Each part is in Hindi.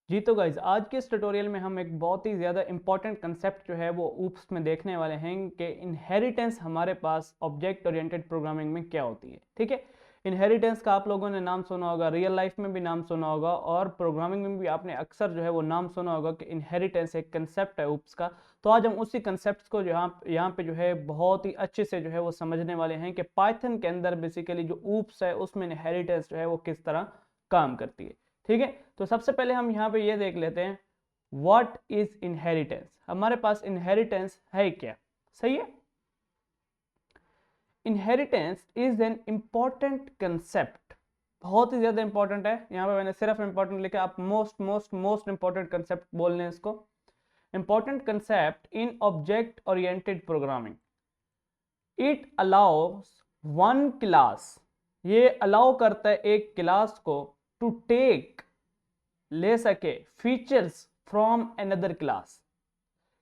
जी तो गाइज आज के इस ट्यूटोरियल में हम एक बहुत ही ज़्यादा इंपॉर्टेंट कंसेप्ट जो है वो ऊप्स में देखने वाले हैं कि इनहेरिटेंस हमारे पास ऑब्जेक्ट ओरिएंटेड प्रोग्रामिंग में क्या होती है। ठीक है, इनहेरिटेंस का आप लोगों ने नाम सुना होगा, रियल लाइफ में भी नाम सुना होगा और प्रोग्रामिंग में भी आपने अक्सर जो है वो नाम सुना होगा कि इनहेरिटेंस एक कंसेप्ट है ऊप्स का। तो आज हम उसी कंसेप्ट को यहाँ पे जो है बहुत ही अच्छे से जो है वो समझने वाले हैं कि पाइथन के अंदर बेसिकली जो ऊप्स है उसमें इनहेरिटेंस जो है वो किस तरह काम करती है। ठीक है, तो सबसे पहले हम यहाँ पे ये देख लेते हैं व्हाट इज इनहेरिटेंस। हमारे पास इनहेरिटेंस है क्या? सही है, inheritance is an important concept, बहुत ही ज्यादा इंपॉर्टेंट है। यहाँ पे मैंने सिर्फ इंपॉर्टेंट लिखा, आप most most most important concept बोलने हैं इसको। Important concept in object oriented programming, it allow us one class, ये अलाउ करता है एक क्लास को टू टेक, ले सके फीचर्स फ्रॉम अनदर क्लास,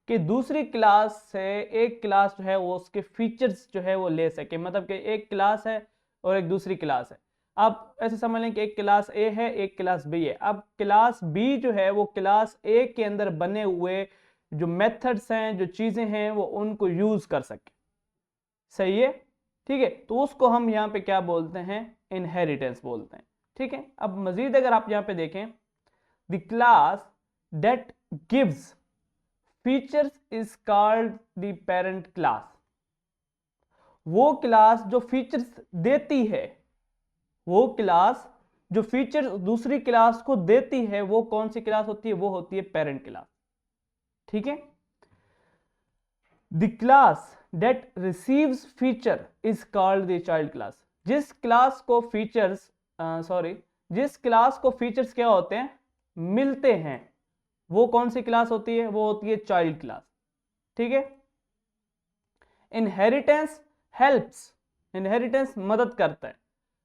कि दूसरी क्लास से एक क्लास जो है वो उसके फीचर्स जो है वो ले सके। मतलब कि एक क्लास है और एक दूसरी क्लास है। आप ऐसे समझ लें कि एक क्लास ए है, एक क्लास बी है। अब क्लास बी जो है वो क्लास ए के अंदर बने हुए जो मेथड्स हैं, जो चीजें हैं, वो उनको यूज कर सके। सही है, ठीक है, तो उसको हम यहाँ पे क्या बोलते हैं? इनहेरिटेंस बोलते हैं। ठीक है, अब मजीद अगर आप यहाँ पे देखें, the class that gives features is called the parent class। वो क्लास जो फीचर्स देती है, वो क्लास जो फीचर दूसरी क्लास को देती है, वो कौन सी क्लास होती है? वो होती है पेरेंट क्लास। ठीक है, the class that receives feature is called the child class। जिस क्लास को फीचर्स जिस क्लास को फीचर्स क्या होते हैं? मिलते हैं, वो कौन सी क्लास होती है? वो होती है चाइल्ड क्लास। ठीक है, इनहेरिटेंस हेल्प्स, इनहेरिटेंस मदद करता है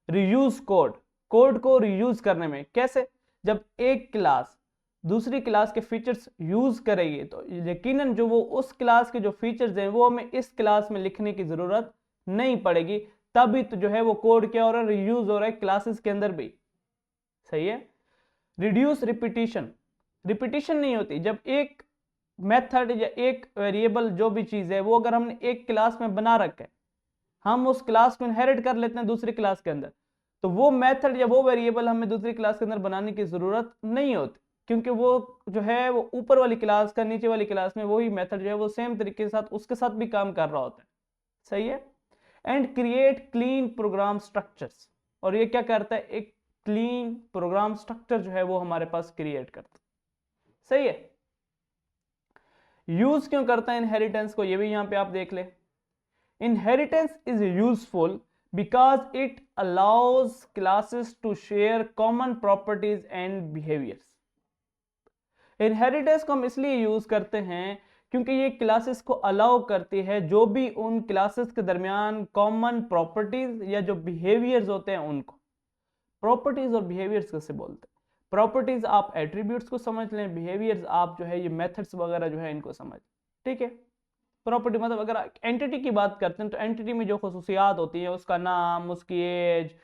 रीयूज कोड, कोड को रीयूज करने में। कैसे? जब एक क्लास दूसरी क्लास के फीचर्स यूज करेगी तो यकीनन जो वो उस क्लास के जो फीचर्स हैं वो हमें इस क्लास में लिखने की जरूरत नहीं पड़ेगी, तभी तो जो है वो कोड क्या हो रहा है? रीयूज हो रहा है क्लासेस के अंदर भी। सही है, रिड्यूस रिपीटिशन, रिपीटिशन नहीं होती। जब एक मेथड या एक वेरिएबल जो भी चीज है वो अगर हमने एक क्लास में बना रखा है, हम उस क्लास को इनहेरिट कर लेते हैं दूसरी क्लास के अंदर, तो वो मेथड या वो वेरिएबल हमें दूसरी क्लास के अंदर बनाने की जरूरत नहीं होती, क्योंकि वो जो है वो ऊपर वाली क्लास का नीचे वाली क्लास में वही मेथड जो है वो सेम तरीके के साथ उसके साथ भी काम कर रहा होता है। सही है, and create clean program structures, और ये क्या करता है? एक क्लीन प्रोग्राम स्ट्रक्चर जो है वो हमारे पास क्रिएट करता है। सही है, यूज क्यों करता है इनहेरिटेंस को, ये भी यहां पे आप देख ले। Inheritance is useful because it allows classes to share common properties and behaviours. Inheritance को हम इसलिए यूज करते हैं क्योंकि ये क्लासेस को अलाउ करती है जो भी उन क्लासेस के दरमियान कॉमन प्रॉपर्टीज या जो बिहेवियर्स होते हैं उनको। प्रॉपर्टीज और बिहेवियर्स कैसे बोलते हैं? प्रॉपर्टीज आप एट्रीब्यूट्स को समझ लें, बिहेवियर्स आप जो है ये मेथड्स वगैरह जो है इनको समझ। ठीक है, प्रॉपर्टी मतलब अगर एंटिटी की बात करते हैं तो एंटिटी में जो खसूसियात होती है, उसका नाम, उसकी एज,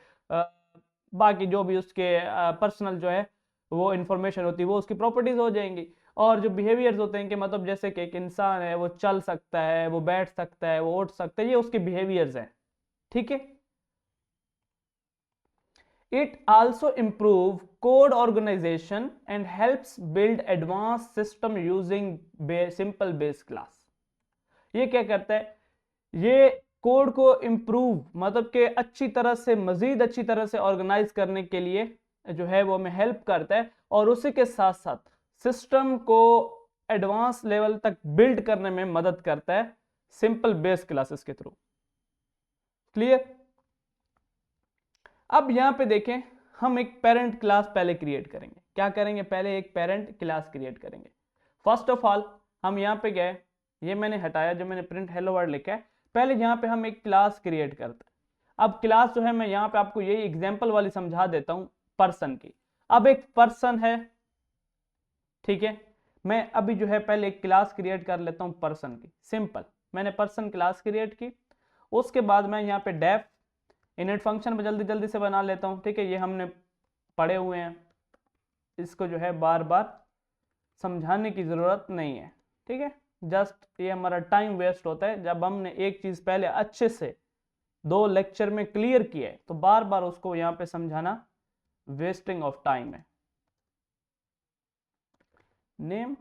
बाकी जो भी उसके पर्सनल जो है वो इंफॉर्मेशन होती है वो उसकी प्रॉपर्टीज हो जाएंगी। और जो बिहेवियर्स होते हैं कि मतलब जैसे कि एक इंसान है वो चल सकता है, वो बैठ सकता है, वो उठ सकता है, ये उसके बिहेवियर्स हैं। ठीक है, it also improve code organization and helps build advanced system using simple base class। ये क्या करता है? ये कोड को इम्प्रूव मतलब कि अच्छी तरह से, मजीद अच्छी तरह से ऑर्गेनाइज करने के लिए जो है वो हमें हेल्प करता है, और उसी के साथ साथ सिस्टम को एडवांस लेवल तक बिल्ड करने में मदद करता है सिंपल बेस क्लासेस के थ्रू। क्लियर? अब यहां पे देखें, हम एक पेरेंट क्लास पहले क्रिएट करेंगे। क्या करेंगे? पहले एक पेरेंट क्लास क्रिएट करेंगे। फर्स्ट ऑफ ऑल हम यहां पे गए, ये मैंने हटाया जो मैंने प्रिंट हेलो वर्ल्ड लिखा है। पहले यहां पे हम एक क्लास क्रिएट करते हैं। अब क्लास जो है मैं यहां पे आपको यही एग्जांपल वाली समझा देता हूं, पर्सन की। अब एक पर्सन है, ठीक है, मैं अभी जो है पहले एक क्लास क्रिएट कर लेता हूं पर्सन की। सिंपल, मैंने पर्सन क्लास क्रिएट की। उसके बाद मैं यहाँ पे डेफ इनिट फंक्शन में जल्दी जल्दी से बना लेता हूँ। ठीक है, ये हमने पढ़े हुए हैं, इसको जो है बार बार समझाने की ज़रूरत नहीं है, ठीक है। जस्ट ये हमारा टाइम वेस्ट होता है। जब हमने एक चीज़ पहले अच्छे से 2 लेक्चर में क्लियर किया है तो बार बार उसको यहाँ पे समझाना वेस्टिंग ऑफ टाइम है। नेम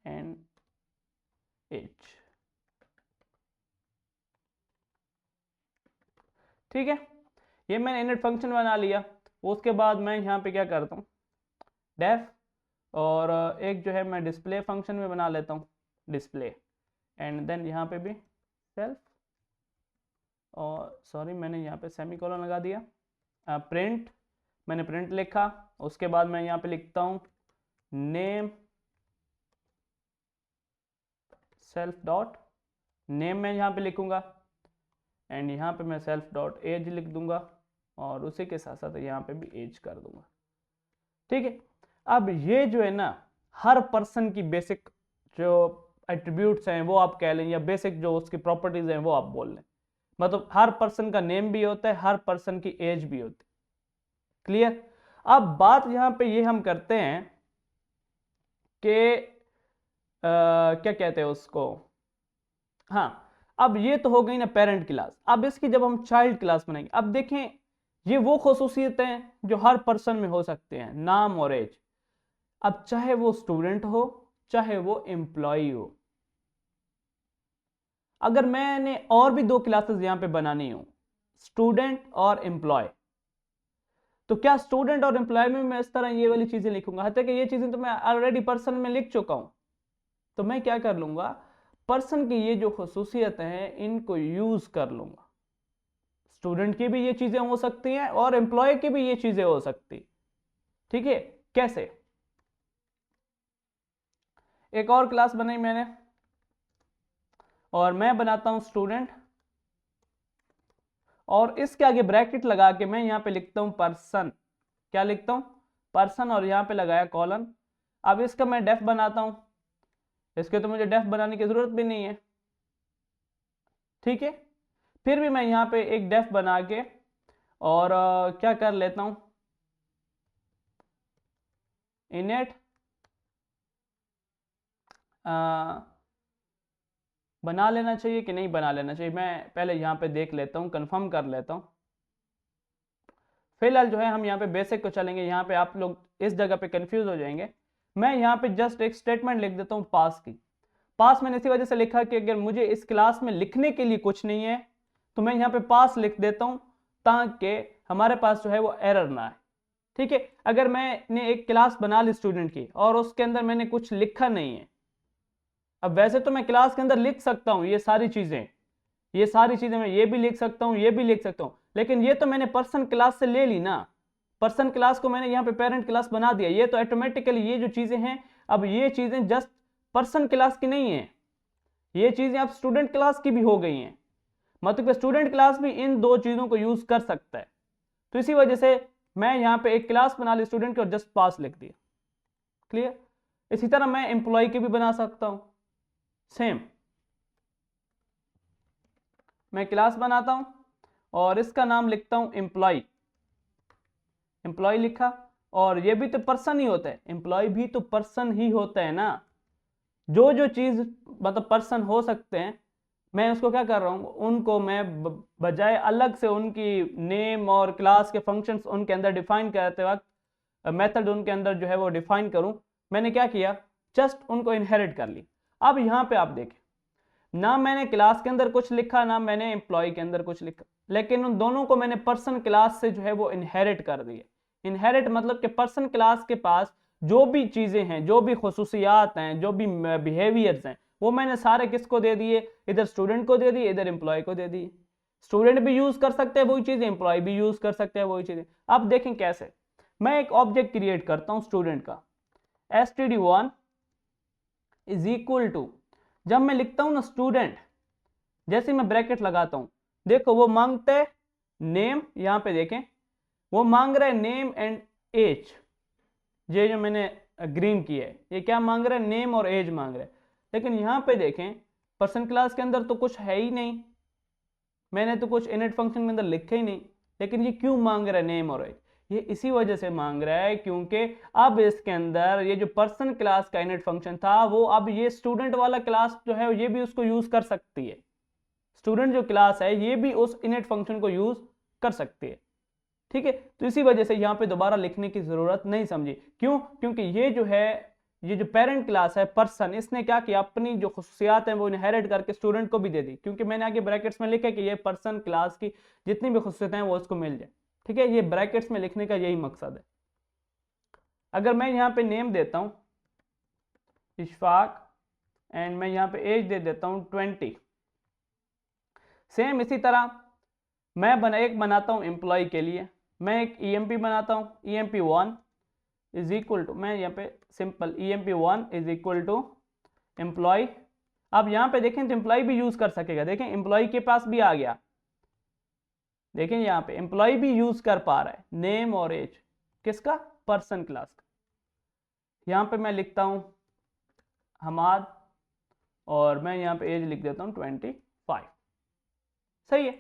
एंड एज, ठीक है। ये मैंने इनिट फंक्शन बना लिया। उसके बाद मैं यहाँ पे क्या करता हूँ, डेफ, और एक जो है मैं डिस्प्ले फंक्शन में बना लेता हूँ, डिस्प्ले, एंड देन यहाँ पे भी सेल्फ, और सॉरी मैंने यहाँ पे सेमीकोलन लगा दिया, प्रिंट, मैंने प्रिंट लिखा। उसके बाद मैं यहाँ पे लिखता हूँ नेम सेल्फ डॉट, नेम मैं यहाँ पे लिखूंगा, एंड यहाँ पे मैं सेल्फ डॉट एज लिख दूंगा, और उसी के साथ साथ यहाँ पे भी एज कर दूंगा, ठीक है। अब ये जो है ना, हर पर्सन की बेसिक जो एट्रीब्यूट्स हैं वो आप कह लें, या बेसिक जो उसकी प्रॉपर्टीज हैं वो आप बोल लें। मतलब हर पर्सन का नेम भी होता है, हर पर्सन की एज भी होती है, क्लियर। अब बात यहाँ पे ये हम करते हैं कि क्या कहते हैं उसको, हाँ, अब ये तो हो गई ना पेरेंट क्लास। अब इसकी जब हम चाइल्ड क्लास बनाएंगे, अब देखें ये वो खसूसियतें हैं जो हर पर्सन में हो सकते हैं, नाम और एज। अब चाहे वो स्टूडेंट हो चाहे वो एम्प्लॉय हो, अगर मैंने और भी 2 क्लासेस यहां पे बनानी हो, स्टूडेंट और एम्प्लॉय, तो क्या स्टूडेंट और एम्प्लॉय में मैं इस तरह ये वाली चीजें लिखूंगा? हत्या कि ये चीजें तो मैं ऑलरेडी पर्सन में लिख चुका हूं। तो मैं क्या कर लूंगा, पर्सन की ये जो खसूसियत हैं इनको यूज कर लूंगा। स्टूडेंट की भी ये चीजें हो सकती हैं और एम्प्लॉय की भी ये चीजें हो सकती, ठीक है। कैसे? एक और क्लास बनाई मैंने, और मैं बनाता हूं स्टूडेंट, और इसके आगे ब्रैकेट लगा के मैं यहां पे लिखता हूं पर्सन। क्या लिखता हूं? पर्सन, और यहां पे लगाया कॉलन। अब इसका मैं डेफ बनाता हूं, इसके तो मुझे डेफ बनाने की जरूरत भी नहीं है, ठीक है। फिर भी मैं यहां पे एक डेफ बना के और क्या कर लेता हूं, इनेट बना लेना चाहिए कि नहीं बना लेना चाहिए, मैं पहले यहाँ पे देख लेता हूँ, कंफर्म कर लेता हूँ। फिलहाल जो है हम यहाँ पे बेसिक को चलेंगे, यहाँ पे आप लोग इस जगह पे कंफ्यूज हो जाएंगे। मैं यहाँ पे जस्ट एक स्टेटमेंट लिख देता हूँ पास की। पास मैंने इसी वजह से लिखा कि अगर मुझे इस क्लास में लिखने के लिए कुछ नहीं है तो मैं यहाँ पे पास लिख देता हूँ, ताकि हमारे पास जो है वो एरर ना आए, ठीक है। अगर मैंने एक क्लास बना ली स्टूडेंट की और उसके अंदर मैंने कुछ लिखा नहीं है, अब वैसे तो मैं क्लास के अंदर लिख सकता हूं ये सारी चीजें मैं ये भी लिख सकता हूं, ये भी लिख सकता हूं, लेकिन ये तो मैंने पर्सन क्लास से ले ली ना। पर्सन क्लास को मैंने यहाँ पे पेरेंट क्लास बना दिया, ये तो ऑटोमेटिकली ये जो चीजें हैं, अब ये चीजें जस्ट पर्सन क्लास की नहीं है, ये चीजें अब स्टूडेंट क्लास की भी हो गई हैं। मतलब स्टूडेंट क्लास भी इन 2 चीजों को यूज कर सकता है। तो इसी वजह से मैं यहाँ पे एक क्लास बना ली स्टूडेंट की और जस्ट पास लिख दिया, क्लियर। इसी तरह मैं एम्प्लॉय की भी बना सकता हूं, सेम। मैं क्लास बनाता हूं और इसका नाम लिखता हूं एम्प्लॉय, एम्प्लॉय लिखा, और ये भी तो पर्सन ही होता है, एम्प्लॉय भी तो पर्सन ही होता है ना। जो जो चीज मतलब पर्सन हो सकते हैं, मैं उसको क्या कर रहा हूं, उनको मैं बजाय अलग से उनकी नेम और क्लास के फंक्शंस उनके अंदर डिफाइन करते वक्त मेथड उनके अंदर जो है वो डिफाइन करूं, मैंने क्या किया, जस्ट उनको इनहेरिट कर ली। अब यहां पे आप देखें, ना मैंने क्लास के अंदर कुछ लिखा ना मैंने एम्प्लॉय के अंदर कुछ लिखा, लेकिन उन दोनों को मैंने पर्सन क्लास से जो है वो इनहेरिट कर दिया। इनहेरिट मतलब कि पर्सन क्लास के पास जो भी चीजें हैं, जो भी खसूसियात हैं, जो भी बिहेवियर्स हैं, वो मैंने सारे किसको दे दिए, इधर स्टूडेंट को दे दिए, इधर एम्प्लॉय को दे दिए। स्टूडेंट भी यूज कर सकते हैं वही चीजें, एम्प्लॉय भी यूज कर सकते हैं वही चीजें। अब देखें कैसे, मैं एक ऑब्जेक्ट क्रिएट करता हूं स्टूडेंट का, std1 इज इक्वल टू, जब मैं लिखता हूं ना स्टूडेंट, जैसे मैं ब्रैकेट लगाता हूं, देखो वो मांगते हैं नेम, यहां पे देखें वो मांग रहा है नेम एंड एज, ये जो मैंने ग्रीन किया है ये क्या मांग रहा है, नेम और एज मांग रहा है। लेकिन यहां पे देखें पर्सन क्लास के अंदर तो कुछ है ही नहीं, मैंने तो कुछ इनिट फंक्शन के अंदर लिखा ही नहीं, लेकिन ये क्यों मांग रहा है नेम और एज? ये इसी वजह से मांग रहा है क्योंकि अब इसके अंदर ये जो पर्सन क्लास का इनिट फंक्शन था वो अब ये स्टूडेंट वाला क्लास जो है ये भी उसको यूज कर सकती है। स्टूडेंट जो क्लास है ये भी उस इनिट फंक्शन को यूज कर सकती है। ठीक है, तो इसी वजह से यहाँ पे दोबारा लिखने की जरूरत नहीं समझी। क्यों? क्योंकि ये जो पेरेंट क्लास है पर्सन, इसने क्या किया, अपनी जो खुसूसियात हैं वो इनहेरिट करके स्टूडेंट को भी दे दी, क्योंकि मैंने आगे ब्रैकेट्स में लिखा कि ये पर्सन क्लास की जितनी भी खुसूसियात हैं वो उसको मिल जाए। ठीक है, ये ब्रैकेट्स में लिखने का यही मकसद है। अगर मैं यहाँ पे नेम देता हूँ इशफाक एंड मैं यहाँ पे एज दे देता हूँ 20, सेम इसी तरह मैं एक बनाता हूँ एम्प्लॉय के लिए, मैं एक EMP बनाता हूँ, EMP1 इज इक्वल टू, मैं यहाँ पे simple EMP1 is equal to employ. अब यहाँ पे देखें तो एम्प्लॉय भी यूज कर सकेगा, देखें एम्प्लॉय के पास भी आ गया, देखें यहाँ पे एम्प्लॉय भी यूज कर पा रहा है नेम और एज, किसका, पर्सन क्लास का। यहाँ पे मैं लिखता हूँ हमाद और मैं यहाँ पे एज लिख देता हूँ 25। सही है।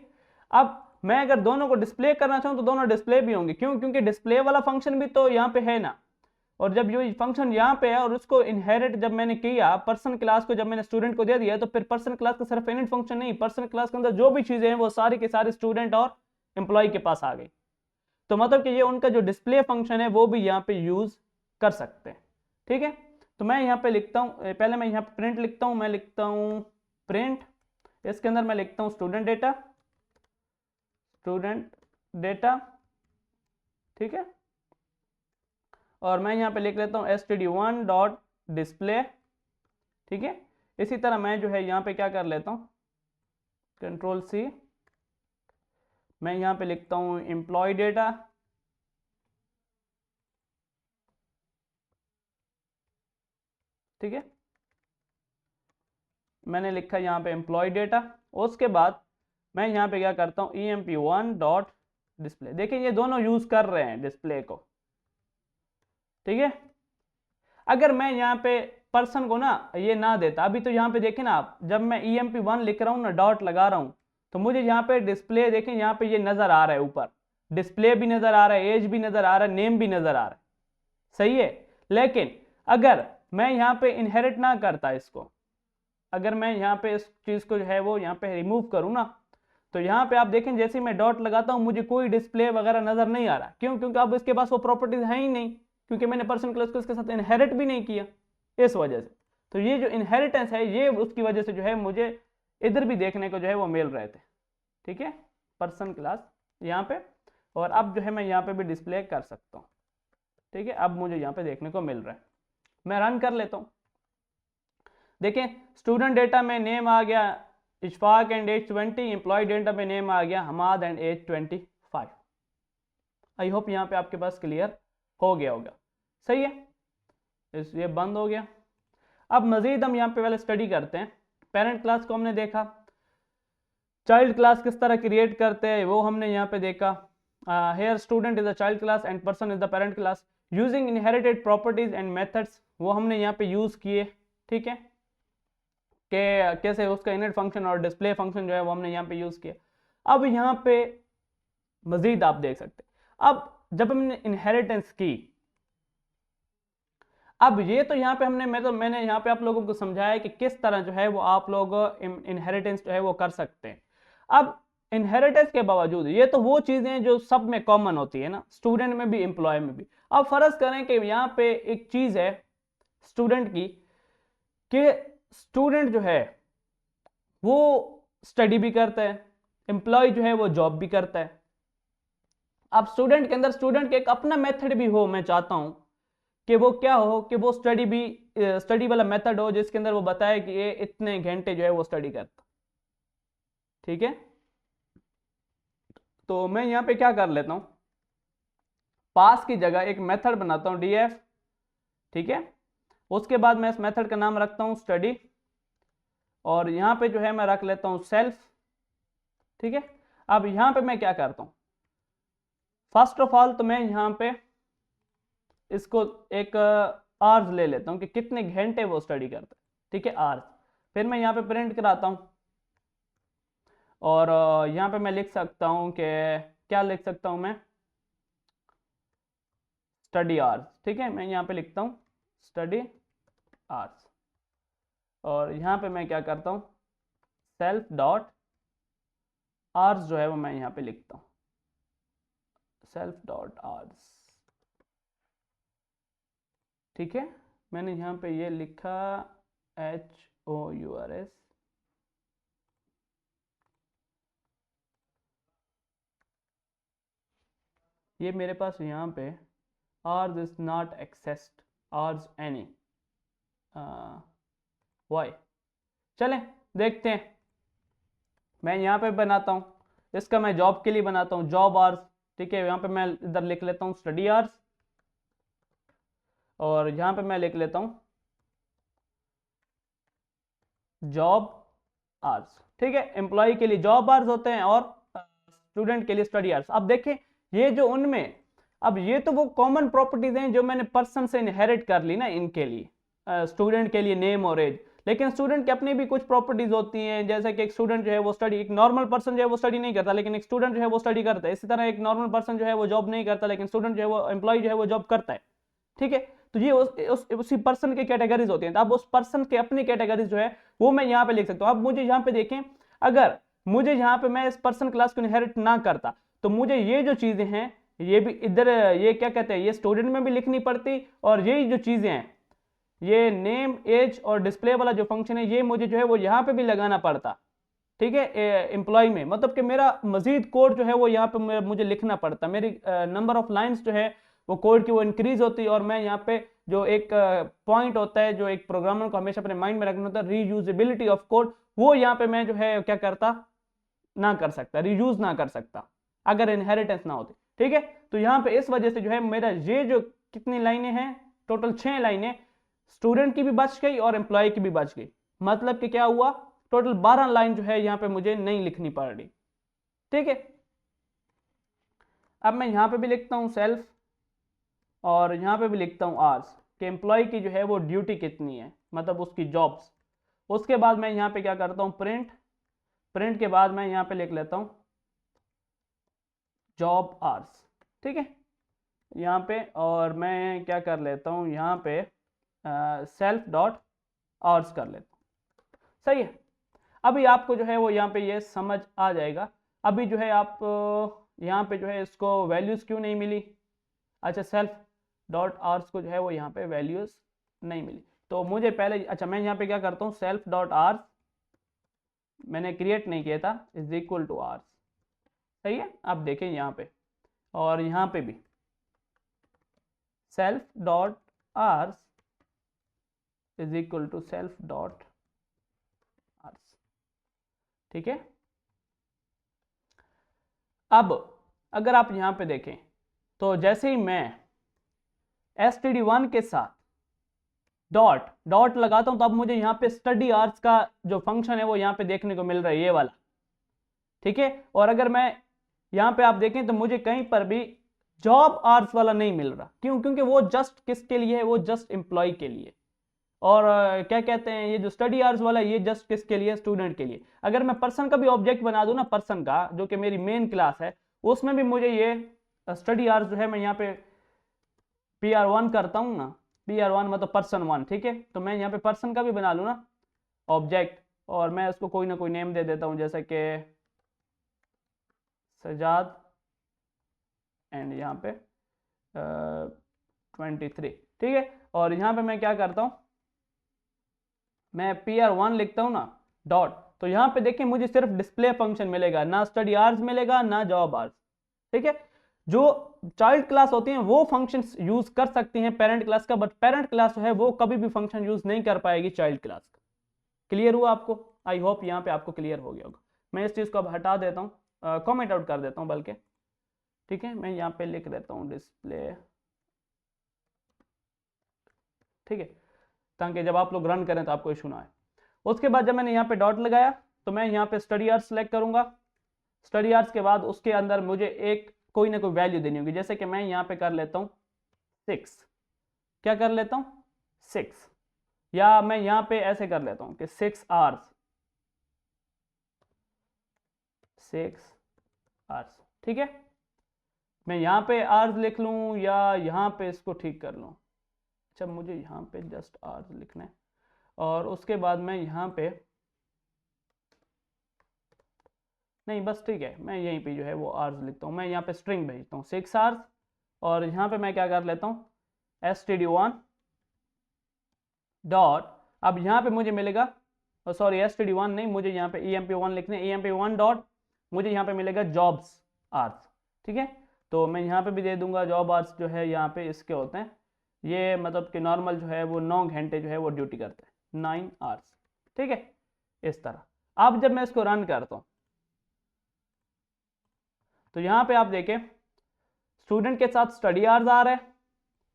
अब मैं अगर दोनों को डिस्प्ले करना चाहूँ तो दोनों डिस्प्ले भी होंगे, क्यों, क्योंकि डिस्प्ले वाला फंक्शन भी तो यहाँ पे है ना, और जब ये फंक्शन यहाँ पे है और उसको इनहेरिट जब मैंने किया पर्सन क्लास को, जब मैंने स्टूडेंट को दे दिया, तो फिर पर्सन क्लास का सिर्फ इनिट फंक्शन नहीं, पर्सन क्लास के अंदर जो भी चीजें हैं वो सारी की सारी स्टूडेंट और एम्प्लॉय के पास आ गई। तो मतलब कि ये उनका जो डिस्प्ले फंक्शन है वो भी यहाँ पे यूज कर सकते हैं। ठीक है, तो मैं यहाँ पे लिखता हूँ, पहले मैं यहाँ पे प्रिंट लिखता हूँ, मैं लिखता हूँ प्रिंट, इसके अंदर मैं लिखता हूँ स्टूडेंट डेटा, ठीक है, और मैं यहाँ पे लिख लेता हूँ std1 डॉट डिस्प्ले। ठीक है, इसी तरह मैं जो है यहाँ पे क्या कर लेता हूँ, Ctrl+C, मैं यहाँ पे लिखता हूँ एम्प्लॉय डेटा, ठीक है, मैंने लिखा यहाँ पे एम्प्लॉय डेटा। उसके बाद मैं यहाँ पे क्या करता हूँ EMP1 डॉट डिस्प्ले। देखिए ये दोनों यूज कर रहे हैं डिस्प्ले को। ठीक है, अगर मैं यहाँ पे पर्सन को ना ये ना देता, अभी तो यहाँ पे देखें ना आप, जब मैं EMP1 लिख रहा हूँ ना, डॉट लगा रहा हूँ, तो मुझे यहाँ पे डिस्प्ले देखें, यहाँ पे ये नजर आ रहा है, ऊपर डिस्प्ले भी नजर आ रहा है, एज भी नजर आ रहा है, नेम भी नजर आ रहा है। सही है, लेकिन अगर मैं यहाँ पे इनहेरिट ना करता इसको, अगर मैं यहाँ पे इस चीज को जो है वो यहाँ पे रिमूव करूँ ना, तो यहाँ पे आप देखें जैसे मैं डॉट लगाता हूँ मुझे कोई डिस्प्ले वगैरह नजर नहीं आ रहा। क्यों? क्योंकि अब इसके पास वो प्रॉपर्टीज है ही नहीं, क्योंकि मैंने पर्सन क्लास को इसके साथ इनहेरिट भी नहीं किया, इस वजह से। तो ये जो इनहेरिटेंस है ये उसकी वजह से जो है मुझे इधर भी देखने को जो है वो मिल रहे थे। ठीक है, पर्सन क्लास यहाँ पे, और अब जो है मैं यहाँ पे भी डिस्प्ले कर सकता हूँ। ठीक है, अब मुझे यहाँ पे देखने को मिल रहा है। मैं रन कर लेता हूँ, देखें स्टूडेंट डेटा में नेम आ गया Ishfaq and age 20, employ data में नेम आ गया Hammad and age 25। I hope यहाँ पे आपके पास क्लियर हो गया होगा। सही है, ये बंद हो गया। अब मजीद हम यहाँ पे पहले स्टडी करते हैं। पेरेंट क्लास को हमने देखा, चाइल्ड क्लास किस तरह क्रिएट करते हैं वो हमने यहाँ पे देखा। Here student is a child class and person is the parent class using inherited properties and methods, वो हमने यहाँ पे यूज किए। ठीक है, कि कैसे उसका इनिट फंक्शन और डिस्प्ले फंक्शन जो है वो हमने यहाँ पे यूज किया। अब यहाँ पे मजीद आप देख सकते हैं, अब जब हमने इनहेरिटेंस की, अब ये तो यहाँ पे मैंने यहाँ पे आप लोगों को समझाया कि किस तरह जो है वो आप लोग इनहेरिटेंस जो है वो कर सकते हैं। अब इनहेरिटेंस के बावजूद ये तो वो चीजें जो सब में कॉमन होती है ना, स्टूडेंट में भी एम्प्लॉय में भी। अब फर्ज करें कि यहाँ पे एक चीज है स्टूडेंट की, कि स्टूडेंट जो है वो स्टडी भी करता है, एम्प्लॉय जो है वो जॉब भी करता है। अब स्टूडेंट के अंदर स्टूडेंट का एक अपना मेथड भी हो, मैं चाहता हूं कि वो क्या हो, कि वो स्टडी वाला मेथड हो जिसके अंदर वो बताए कि ये इतने घंटे जो है वो स्टडी करता। ठीक है, तो मैं यहां पे क्या कर लेता हूं, पास की जगह एक मेथड बनाता हूं df। ठीक है, उसके बाद मैं इस मेथड का नाम रखता हूं स्टडी, और यहां पे जो है मैं रख लेता हूं सेल्फ। ठीक है, अब यहां पे मैं क्या करता हूं, फर्स्ट ऑफ ऑल तो मैं यहां पे इसको एक आवर्स ले लेता हूं कि कितने घंटे वो स्टडी करता है। ठीक है, आवर्स। फिर मैं यहाँ पे प्रिंट कराता हूं, और यहाँ पे मैं लिख सकता हूं कि क्या लिख सकता हूं मैं, स्टडी आवर्स, ठीक है। मैं यहाँ पे लिखता हूँ स्टडी आवर्स, और यहाँ पे मैं क्या करता हूँ सेल्फ डॉट आवर्स जो है वो मैं यहाँ पे लिखता हूँ सेल्फ डॉट आवर्स, ठीक है। मैंने यहाँ पे ये लिखा HOURS, ये मेरे पास यहाँ पे hours is not accessed hours any why. चलें देखते हैं, मैं यहाँ पे बनाता हूँ, इसका मैं जॉब के लिए बनाता हूँ जॉब आवर्स, ठीक है। यहाँ पे मैं इधर लिख लेता हूँ स्टडी आवर्स, और यहाँ पे मैं लिख लेता हूँ जॉब आवर्स, ठीक है। एम्प्लॉय के लिए जॉब आवर्स होते हैं और स्टूडेंट के लिए स्टडी आवर्स। अब देखें ये जो उनमें, अब ये तो वो कॉमन प्रॉपर्टीज हैं जो मैंने पर्सन से इनहेरिट कर ली ना इनके लिए, स्टूडेंट के लिए नेम और एज। लेकिन स्टूडेंट की अपनी भी कुछ प्रॉपर्टीज होती हैं, जैसे कि एक स्टूडेंट जो है वो स्टडी, एक नॉर्मल पर्सन जो है वो स्टडी नहीं करता लेकिन एक स्टूडेंट जो है वो स्टडी करता है। इसी तरह एक नॉर्मल पर्सन जो है वो जॉब नहीं करता लेकिन स्टूडेंट जो है वो एम्प्लॉय जो है वो जॉब करता है, ठीक है। तो ये उसी पर्सन की कैटेगरीज होती हैं। तो अब उस पर्सन के अपनी कैटेगरीज जो है वो मैं यहाँ पे लिख सकता हूँ। अब मुझे यहाँ पे देखें, अगर मुझे यहाँ पे मैं इस पर्सन क्लास को इनहेरिट ना करता तो मुझे ये जो चीजें हैं ये भी इधर, ये क्या कहते हैं, ये स्टूडेंट में भी लिखनी पड़ती, और यही जो चीजें हैं ये नेम एज और डिस्प्ले वाला जो फंक्शन है ये मुझे जो है वो यहाँ पे भी लगाना पड़ता, ठीक है, एम्प्लॉय में। मतलब कि मेरा मजीद कोड जो है वो यहाँ पे मुझे लिखना पड़ता, मेरी नंबर ऑफ लाइंस जो है वो कोड की वो इंक्रीज होती है। और मैं यहाँ पे जो एक पॉइंट होता है जो एक प्रोग्रामर को हमेशा अपने माइंड में रखना होता है, रीयूजेबिलिटी ऑफ कोड, वो यहाँ पे मैं जो है क्या करता ना कर सकता, रीयूज ना कर सकता अगर इनहेरिटेंस ना होती, ठीक है। तो यहाँ पे इस वजह से जो है मेरा ये जो कितनी लाइनें हैं, टोटल 6 लाइनें, स्टूडेंट की भी बच गई और एम्प्लॉय की भी बच गई। मतलब कि क्या हुआ, टोटल 12 लाइन जो है यहाँ पे मुझे नहीं लिखनी पड़ रही, ठीक है। अब मैं यहाँ पे भी लिखता हूँ सेल्फ, और यहाँ पे भी लिखता हूँ आवर्स कि एम्प्लॉय की जो है वो ड्यूटी कितनी है, मतलब उसकी जॉब्स। उसके बाद मैं यहाँ पे क्या करता हूँ प्रिंट, प्रिंट के बाद मैं यहाँ पे लिख लेता हूँ जॉब आवर्स, ठीक है यहाँ पे। और मैं क्या कर लेता हूँ यहाँ पे सेल्फ डॉट आवर्स कर लेता हूँ, सही है। अभी आपको जो है वो यहाँ पे ये समझ आ जाएगा। अभी जो है आप यहाँ पे जो है इसको वैल्यूज क्यों नहीं मिली, अच्छा सेल्फ डॉट आवर्स को जो है वो यहाँ पे वैल्यूज नहीं मिली, तो मुझे पहले, अच्छा मैं यहाँ पे क्या करता हूँ सेल्फ डॉट आवर्स मैंने क्रिएट नहीं किया था, इज इक्वल टू आवर्स, सही है। आप देखें यहाँ पे, और यहाँ पे भी self dot hours is equal to self dot hours, ठीक है। अब अगर आप यहाँ पे देखें तो जैसे ही मैं std1 के साथ डॉट डॉट लगाता हूं तो अब मुझे यहाँ पे स्टडी आवर्स का जो फंक्शन है वो यहाँ पे देखने को मिल रहा है, ये वाला, ठीक है। और अगर मैं यहाँ पे आप देखें तो मुझे कहीं पर भी जॉब आवर्स वाला नहीं मिल रहा, क्यों, क्योंकि वो जस्ट किसके लिए है, वो जस्ट एम्प्लॉय के लिए। और क्या कहते हैं ये जो स्टडी आवर्स वाला ये जस्ट किसके लिए, स्टूडेंट के लिए। अगर मैं पर्सन का भी ऑब्जेक्ट बना दूं ना, पर्सन का जो कि मेरी मेन क्लास है, उसमें भी मुझे ये स्टडी आवर्स जो है मैं यहाँ पे PR1 करता हूँ ना, PR1 मतलब पर्सन 1, ठीक है। तो मैं यहाँ पे पर्सन का भी बना लूँ ना ऑब्जेक्ट, और मैं उसको कोई ना कोई नेम दे देता हूँ, जैसे कि सजाद एंड यहाँ पे 23, ठीक है। और यहाँ पे मैं क्या करता हूँ, मैं PR1 लिखता हूँ ना डॉट, तो यहाँ पे देखिए मुझे सिर्फ डिस्प्ले फंक्शन मिलेगा, ना स्टडी आवर्स मिलेगा ना जॉब आवर्स, ठीक है। जो चाइल्ड क्लास होती हैं वो फंक्शन यूज कर सकती हैं पेरेंट क्लास का, बट पेरेंट क्लास जो है वो कभी भी फंक्शन यूज नहीं कर पाएगी चाइल्ड क्लास का। क्लियर हुआ आपको? आई होप यहाँ पे आपको क्लियर हो गया होगा। मैं इस चीज को अब हटा देता हूँ, कमेंट आउट कर देता हूँ बल्कि, ठीक है। मैं यहाँ पे लिख देता हूँ डिस्प्ले, ठीक है, ताकि जब आप लोग रन करें तो आपको इशू ना आए। उसके बाद जब मैंने यहाँ पे डॉट लगाया तो मैं यहाँ पे स्टडी आवर्स सेलेक्ट करूंगा। स्टडी आवर्स के बाद उसके अंदर मुझे एक कोई ना कोई वैल्यू देनी होगी, जैसे कि मैं यहाँ पे कर लेता हूँ 6, क्या कर लेता हूँ 6, या मैं यहाँ पे ऐसे कर लेता हूँ कि 6 आवर्स, 6 आवर्स, ठीक है। मैं यहाँ पे आवर्स लिख लूँ या यहाँ पे इसको ठीक कर लूँ? अच्छा, मुझे यहाँ पे जस्ट आवर्स लिखना है और उसके बाद मैं यहाँ पे नहीं, बस ठीक है, मैं यहीं पे जो है वो आवर्स लिखता हूँ। मैं यहाँ पे स्ट्रिंग भेजता हूँ 6 आवर्स और यहाँ पे मैं क्या कर लेता हूँ std1 डॉट, अब यहाँ पे मुझे मिलेगा, सॉरी std1 नहीं, मुझे यहाँ पे emp1 लिखने, emp1 डॉट मुझे यहाँ पे मिलेगा जॉब्स आवर्स। ठीक है, तो मैं यहाँ पे भी दे दूंगा जॉब आवर्स जो है यहाँ पे इसके होते हैं, ये मतलब कि नॉर्मल जो है वो 9 घंटे जो है वो ड्यूटी करते हैं, 9 आवर्स। ठीक है, इस तरह। अब जब मैं इसको रन करता हूँ तो यहाँ पे आप देखें स्टूडेंट के साथ स्टडी आवर्स आ रहे हैं,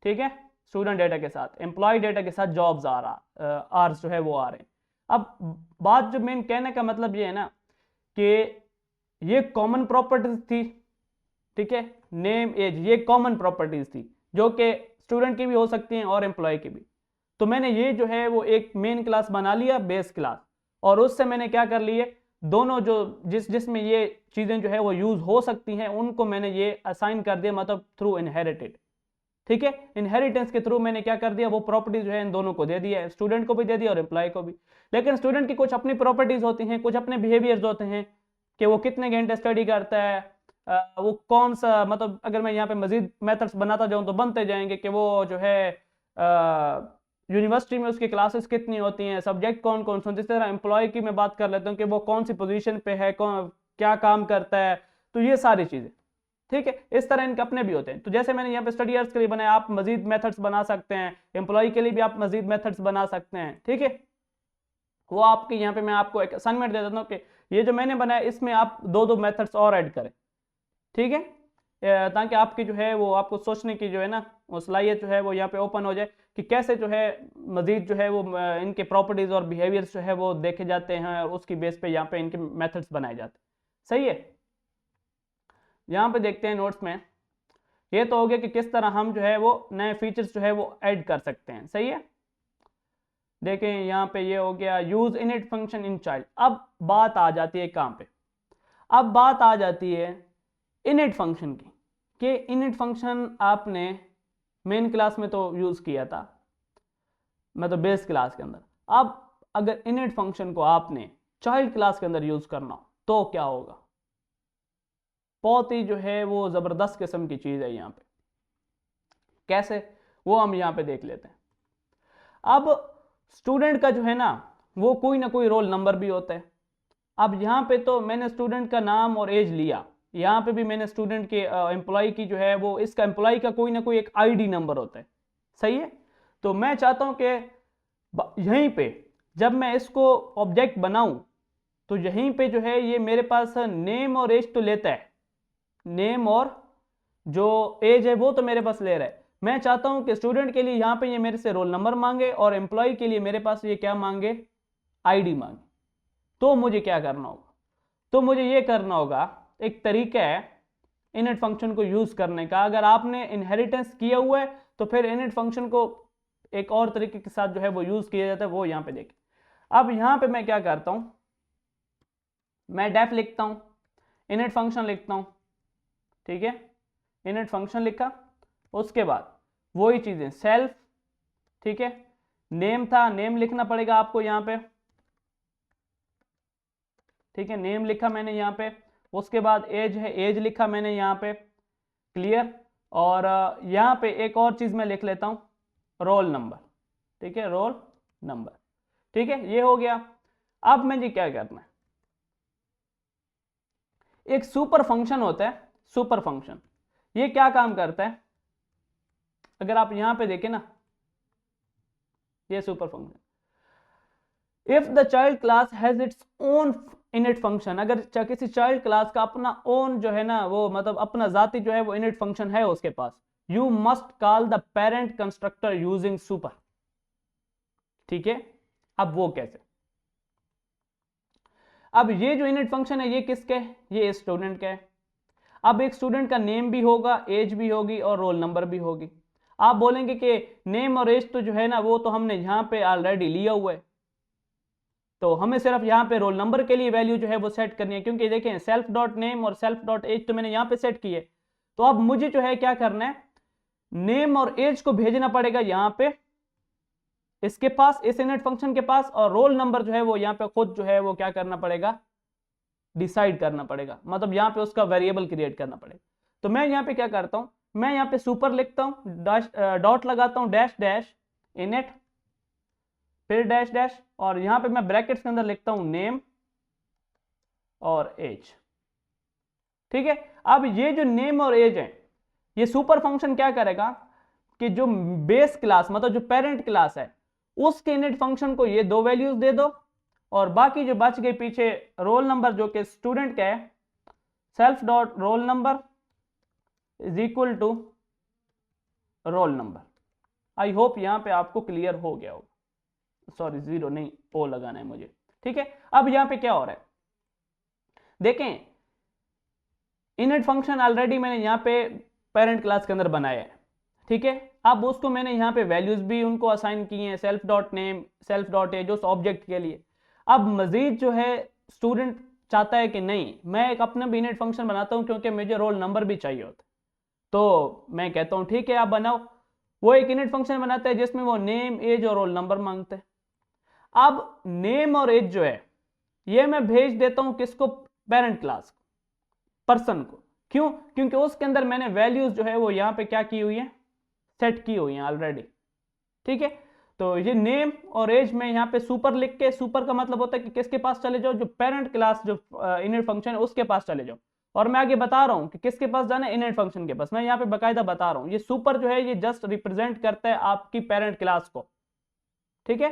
ठीक है, स्टूडेंट डेटा के साथ एम्प्लॉय डेटा के साथ जॉब्स आ रहा, आवर्स जो है वो आ रहे हैं। अब बात जो मेन कहने का मतलब ये है ना कि ये कॉमन प्रॉपर्टीज थी, ठीक है, नेम एज ये कॉमन प्रॉपर्टीज थी जो कि स्टूडेंट की भी हो सकती हैं और एम्प्लॉय की भी। तो मैंने ये जो है वो एक मेन क्लास बना लिया, बेस क्लास, और उससे मैंने क्या कर लिए, दोनों जो जिसमें ये चीजें जो है वो यूज हो सकती हैं उनको मैंने ये असाइन कर दिया, मतलब थ्रू इनहेरिटेड। ठीक है, इनहेरिटेंस के थ्रू मैंने क्या कर दिया, वो प्रॉपर्टीज जो है इन दोनों को दे दिया, स्टूडेंट को भी दे दिया और एम्प्लॉय को भी। लेकिन स्टूडेंट की कुछ अपनी प्रॉपर्टीज होती हैं, कुछ अपने बिहेवियर्स होते हैं कि वो कितने घंटे स्टडी करता है, वो कौन सा, मतलब अगर मैं यहाँ पे मजीद मेथड्स बनाता जाऊँ तो बनते जाएंगे कि वो जो है यूनिवर्सिटी में उसकी क्लासेस कितनी होती हैं, सब्जेक्ट कौन कौन से। जिस तरह एम्प्लॉय की मैं बात कर लेता हूँ कि वो कौन सी पोजीशन पे है, कौन क्या काम करता है, तो ये सारी चीजें। ठीक है, इस तरह इनके अपने भी होते हैं। तो जैसे मैंने यहाँ पे स्टडी आवर्स के लिए बनाया, आप मजीद मेथड्स बना सकते हैं, एम्प्लॉय के लिए भी आप मजीद मेथड्स बना सकते हैं। ठीक है, वो आपके यहाँ पे मैं आपको एक असाइनमेंट दे देता हूँ कि ये जो मैंने बनाया इसमें आप दो दो मेथड्स और ऐड करें। ठीक है, ताकि आपकी जो है वो आपको सोचने की जो है ना वो सलाहियत जो है वो यहाँ पे ओपन हो जाए कि कैसे जो है मजीद जो है वो इनके प्रॉपर्टीज और बिहेवियर्स जो है वो देखे जाते हैं और उसकी बेस पे यहाँ पे इनके मेथड्स बनाए जाते हैं। सही है, यहाँ पे देखते हैं नोट्स में, ये तो हो गया कि किस तरह हम जो है वो नए फीचर्स जो है वो ऐड कर सकते हैं। सही है, देखें यहाँ पे ये हो गया use init function in child. अब बात आ जाती है कहाँ पे, अब बात आ जाती है इनिट फंक्शन की, कि इनिट फंक्शन आपने मेन क्लास में तो यूज किया था, मतलब बेस क्लास के अंदर। अब अगर इनिट फंक्शन को आपने चाइल्ड क्लास के अंदर यूज करना हो तो क्या होगा, बहुत ही जो है वो जबरदस्त किस्म की चीज है। यहाँ पे कैसे, वो हम यहाँ पे देख लेते हैं। अब स्टूडेंट का जो है ना वो कोई ना कोई रोल नंबर भी होता है। अब यहाँ पे तो मैंने स्टूडेंट का नाम और एज लिया, यहाँ पे भी मैंने स्टूडेंट के एम्प्लॉय की जो है वो इसका एम्प्लॉय का कोई ना कोई एक आईडी नंबर होता है। सही है, तो मैं चाहता हूं कि यहीं पे जब मैं इसको ऑब्जेक्ट बनाऊं तो यहीं पे जो है ये मेरे पास नेम और एज तो लेता है, नेम और जो एज है वो तो मेरे पास ले रहा है। मैं चाहता हूं कि स्टूडेंट के लिए यहाँ पे ये मेरे से रोल नंबर मांगे और एम्प्लॉय के लिए मेरे पास ये क्या मांगे, आईडी मांगे। तो मुझे क्या करना होगा, तो मुझे ये करना होगा, एक तरीका है इनिट फंक्शन को यूज करने का। अगर आपने इनहेरिटेंस किया हुआ है तो फिर इनिट फंक्शन को एक और तरीके के साथ जो है वो यूज किया जाता है, वो यहाँ पे देखें। अब यहाँ पे मैं क्या करता हूं, मैं डेफ लिखता हूं, इनिट फंक्शन लिखता हूं। ठीक है, इनिट फंक्शन लिखा, उसके बाद वही चीजें सेल्फ, ठीक है, नेम था, नेम लिखना पड़ेगा आपको यहाँ पे। ठीक है, नेम लिखा मैंने यहाँ पे, उसके बाद एज है, एज लिखा मैंने यहाँ पे, क्लियर। और यहाँ पे एक और चीज मैं लिख लेता हूँ, रोल नंबर। ठीक है, रोल नंबर। ठीक है, ये हो गया। अब मुझे क्या करना है, एक सुपर फंक्शन होता है, सुपर फंक्शन ये क्या काम करता है, अगर आप यहां पे देखें ना, ये super function, if the child class has its own init function, अगर किसी चाइल्ड क्लास का अपना ओन जो है ना वो मतलब अपना जाती जो है वो इनिट फंक्शन है उसके पास, you must call the parent constructor using super. ठीक है, अब वो कैसे, अब ये जो इनिट फंक्शन है ये किसके है, ये स्टूडेंट का है। अब एक स्टूडेंट का नेम भी होगा, एज भी होगी और रोल नंबर भी होगी। आप बोलेंगे कि नेम और एज तो जो है ना वो तो हमने यहां पे ऑलरेडी लिया हुआ है, तो हमें सिर्फ यहाँ पे रोल नंबर के लिए वैल्यू जो है वो सेट करनी है, क्योंकि देखें सेल्फ डॉट नेम और सेल्फ डॉट एज तो मैंने यहाँ पे सेट की है। तो अब मुझे जो है क्या करना है, नेम और एज को भेजना पड़ेगा यहां पे इसके पास, इस इनिट फंक्शन के पास, और रोल नंबर जो है वो यहाँ पे खुद जो है वो क्या करना पड़ेगा, डिसाइड करना पड़ेगा, मतलब यहाँ पे उसका वेरिएबल क्रिएट करना पड़ेगा। तो मैं यहाँ पे क्या करता हूं, मैं यहाँ पे सुपर लिखता हूं, डॉट लगाता हूं, डैश डैश इनिट, फिर डैश डैश, और यहाँ पे मैं ब्रैकेट्स के अंदर लिखता हूं नेम और एज। ठीक है, अब ये जो नेम और एज है, ये सुपर फंक्शन क्या करेगा कि जो बेस क्लास मतलब जो पेरेंट क्लास है उसके इनिट फंक्शन को ये दो वैल्यूज दे दो, और बाकी जो बच गए पीछे रोल नंबर जो कि स्टूडेंट का है, self dot roll number is equal to roll number. I hope यहां पे आपको क्लियर हो गया होगा, सॉरी जीरो नहीं ओ लगाना है मुझे। ठीक है, अब यहां पे क्या हो रहा है देखें, इनिट फंक्शन ऑलरेडी मैंने यहां पे पेरेंट क्लास के अंदर बनाया है। ठीक है, अब उसको मैंने यहाँ पे वैल्यूज भी उनको असाइन की हैं, self dot name, self dot age, उस ऑब्जेक्ट के लिए। अब मजीद जो है स्टूडेंट चाहता है कि नहीं मैं एक अपना भी इनिट फंक्शन बनाता हूँ क्योंकि मुझे रोल नंबर भी चाहिए होता है, तो मैं कहता हूँ ठीक है आप बनाओ। वो एक इनिट फंक्शन बनाता है जिसमें वो नेम एज और रोल नंबर मांगते हैं। अब नेम और एज जो है ये मैं भेज देता हूँ किसको, पेरेंट क्लास को, पर्सन को। क्यों, क्योंकि उसके अंदर मैंने वैल्यूज जो है वो यहाँ पे क्या की हुई है, सेट की हुई है ऑलरेडी। ठीक है, तो ये नेम और एज में यहाँ पे सुपर लिख के, सुपर का मतलब होता है कि किसके पास चले जाओ, जो पेरेंट क्लास जो इनिट फंक्शन है उसके पास चले जाओ। और मैं आगे बता रहा हूं कि किसके पास जाना है, इनिट फंक्शन के पास। मैं यहाँ पे बकायदा बता रहा हूं, ये सुपर जो है ये जस्ट रिप्रेजेंट करता है आपकी पेरेंट क्लास को। ठीक है,